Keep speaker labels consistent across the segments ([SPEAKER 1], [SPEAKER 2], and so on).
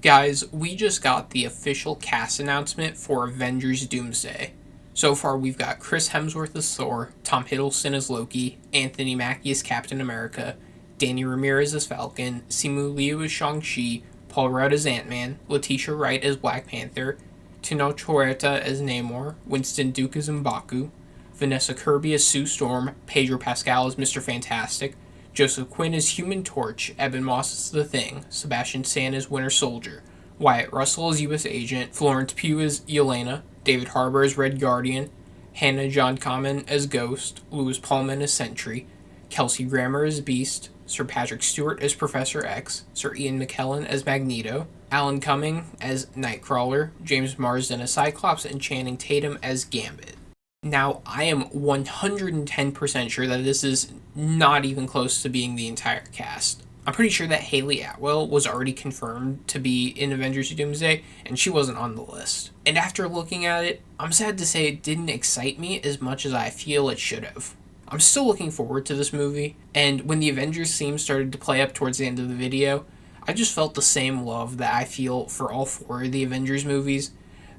[SPEAKER 1] Guys, we just got the official cast announcement for Avengers Doomsday. So far, we've got Chris Hemsworth as Thor, Tom Hiddleston as Loki, Anthony Mackie as Captain America, Danny Ramirez as Falcon, Simu Liu as Shang-Chi, Paul Rudd as Ant-Man, Letitia Wright as Black Panther, Tenoch Huerta as Namor, Winston Duke as M'Baku, Vanessa Kirby as Sue Storm, Pedro Pascal as Mr. Fantastic, Joseph Quinn as Human Torch, Eben Moss as The Thing, Sebastian Stan as Winter Soldier, Wyatt Russell as U.S. Agent, Florence Pugh as Yelena, David Harbour as Red Guardian, Hannah John Kamen as Ghost, Louis Pullman as Sentry, Kelsey Grammer as Beast, Sir Patrick Stewart as Professor X, Sir Ian McKellen as Magneto, Alan Cumming as Nightcrawler, James Marsden as Cyclops, and Channing Tatum as Gambit. Now, I am 110% sure that this is not even close to being the entire cast. I'm pretty sure that Hayley Atwell was already confirmed to be in Avengers Doomsday, and she wasn't on the list. And after looking at it, I'm sad to say it didn't excite me as much as I feel it should have. I'm still looking forward to this movie, and when the Avengers theme started to play up towards the end of the video, I just felt the same love that I feel for all four of the Avengers movies.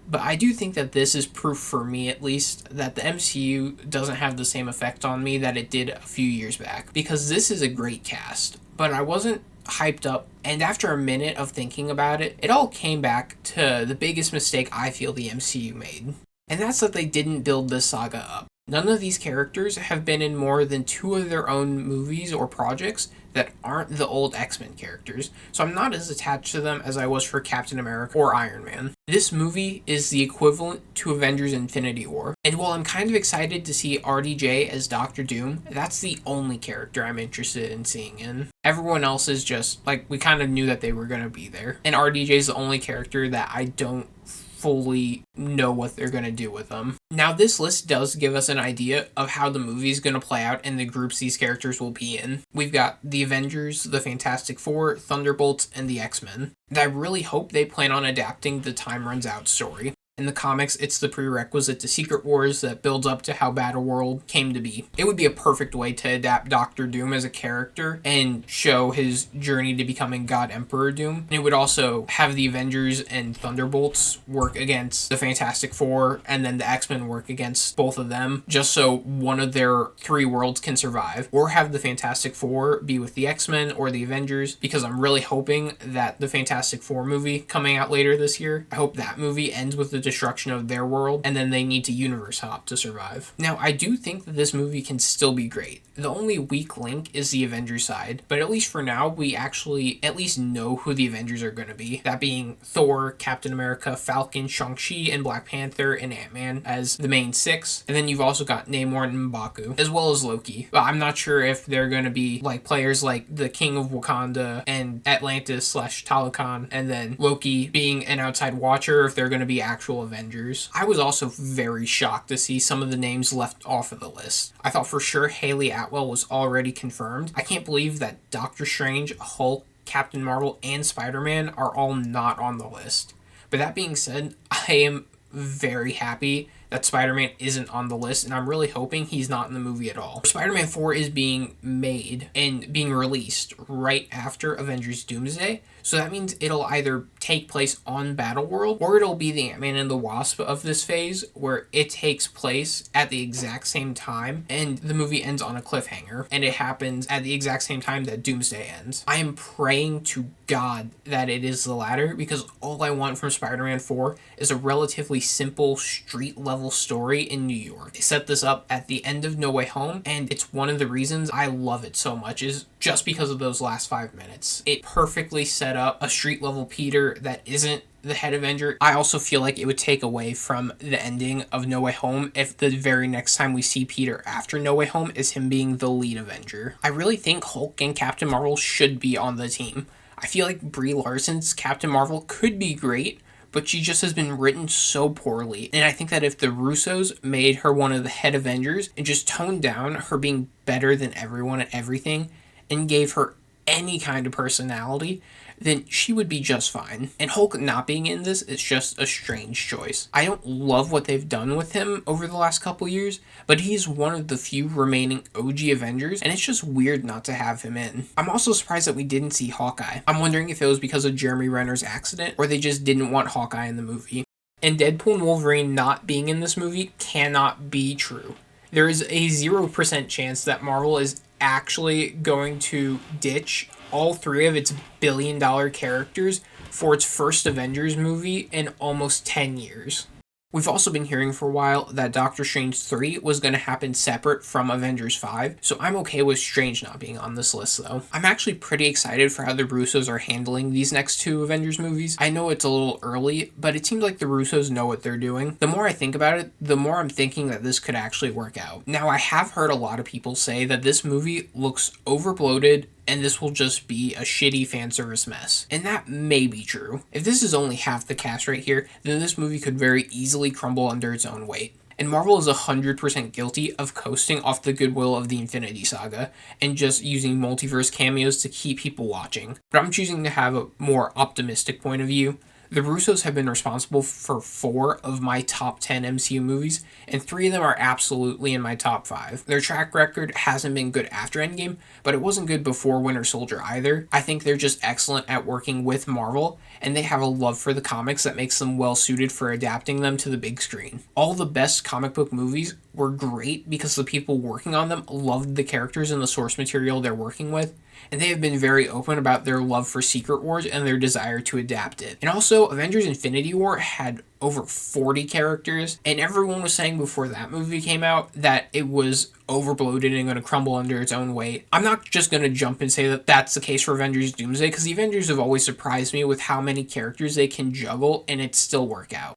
[SPEAKER 1] But I do think that this is proof, for me at least, that the MCU doesn't have the same effect on me that it did a few years back. Because this is a great cast, but I wasn't hyped up, and after a minute of thinking about it, it all came back to the biggest mistake I feel the MCU made. And that's that they didn't build this saga up. None of these characters have been in more than 2 of their own movies or projects that aren't the old X-Men characters, so I'm not as attached to them as I was for Captain America or Iron Man. This movie is the equivalent to Avengers Infinity War, and while I'm kind of excited to see RDJ as Doctor Doom, that's the only character I'm interested in seeing in. Everyone else is just, like, we kind of knew that they were going to be there, and RDJ is the only character that I don't fully know what they're going to do with them. Now, this list does give us an idea of how the movie is going to play out and the groups these characters will be in. We've got the Avengers, the Fantastic Four, Thunderbolts, and the X-Men. And I really hope they plan on adapting the Time Runs Out story. In the comics, it's the prerequisite to Secret Wars that builds up to how Battleworld came to be. It would be a perfect way to adapt Doctor Doom as a character and show his journey to becoming God Emperor Doom. And it would also have the Avengers and Thunderbolts work against the Fantastic Four, and then the X-Men work against both of them, just so one of their 3 worlds can survive. Or have the Fantastic Four be with the X-Men or the Avengers, because I'm really hoping that the Fantastic Four movie coming out later this year, I hope that movie ends with the destruction of their world, and then they need to universe hop to survive. Now, I do think that this movie can still be great. The only weak link is the Avengers side, but at least for now, we actually at least know who the Avengers are going to be. That being Thor, Captain America, Falcon, Shang-Chi, and Black Panther, and Ant-Man as the main 6. And then you've also got Namor and M'Baku, as well as Loki. But I'm not sure if they're going to be like players like the King of Wakanda and Atlantis/Talokan, and then Loki being an outside watcher, if they're going to be actual Avengers. I was also very shocked to see some of the names left off of the list. I thought for sure Hayley Atwell was already confirmed. I can't believe that Doctor Strange, Hulk, Captain Marvel, and Spider-Man are all not on the list. But that being said, I am very happy that Spider-Man isn't on the list, and I'm really hoping he's not in the movie at all. Spider-Man 4 is being made and being released right after Avengers Doomsday, so that means it'll either take place on Battleworld, or it'll be the Ant-Man and the Wasp of this phase, where it takes place at the exact same time, and the movie ends on a cliffhanger, and it happens at the exact same time that Doomsday ends. I am praying to God that it is the latter, because all I want from Spider-Man 4 is a relatively simple, street-level story in New York. They set this up at the end of No Way Home, and it's one of the reasons I love it so much, is just because of those last 5 minutes. It perfectly set up a street-level Peter that isn't the head Avenger. I also feel like it would take away from the ending of No Way Home if the very next time we see Peter after No Way Home is him being the lead Avenger. I really think Hulk and Captain Marvel should be on the team. I feel like Brie Larson's Captain Marvel could be great, but she just has been written so poorly. And I think that if the Russos made her one of the head Avengers and just toned down her being better than everyone at everything and gave her any kind of personality, then she would be just fine. And Hulk not being in this is just a strange choice. I don't love what they've done with him over the last couple years, but he's one of the few remaining OG Avengers, and it's just weird not to have him in. I'm also surprised that we didn't see Hawkeye. I'm wondering if it was because of Jeremy Renner's accident, or they just didn't want Hawkeye in the movie. And Deadpool and Wolverine not being in this movie cannot be true. There is a 0% chance that Marvel is actually going to ditch all three of its billion-dollar characters for its first Avengers movie in almost 10 years. We've also been hearing for a while that Doctor Strange 3 was going to happen separate from Avengers 5, so I'm okay with Strange not being on this list though. I'm actually pretty excited for how the Russos are handling these next two Avengers movies. I know it's a little early, but it seems like the Russos know what they're doing. The more I think about it, the more I'm thinking that this could actually work out. Now, I have heard a lot of people say that this movie looks overbloated and this will just be a shitty fan service mess. And that may be true. If this is only half the cast right here, then this movie could very easily crumble under its own weight. And Marvel is 100% guilty of coasting off the goodwill of the Infinity Saga and just using multiverse cameos to keep people watching. But I'm choosing to have a more optimistic point of view. The Russos have been responsible for 4 of my top 10 MCU movies, and 3 of them are absolutely in my top 5. Their track record hasn't been good after Endgame, but it wasn't good before Winter Soldier either. I think they're just excellent at working with Marvel, and they have a love for the comics that makes them well suited for adapting them to the big screen. All the best comic book movies were great because the people working on them loved the characters and the source material they're working with, and they have been very open about their love for Secret Wars and their desire to adapt it. And also, Avengers Infinity War had over 40 characters, and everyone was saying before that movie came out that it was overbloated and going to crumble under its own weight. I'm not just going to jump and say that that's the case for Avengers Doomsday, because the Avengers have always surprised me with how many characters they can juggle and it still work out.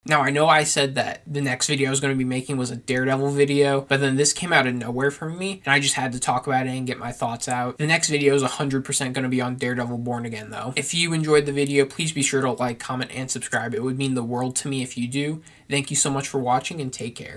[SPEAKER 1] Now, I know I said that the next video I was going to be making was a Daredevil video, but then this came out of nowhere for me, and I just had to talk about it and get my thoughts out. The next video is 100% going to be on Daredevil Born Again, though. If you enjoyed the video, please be sure to like, comment, and subscribe. It would mean the world to me if you do. Thank you so much for watching, and take care.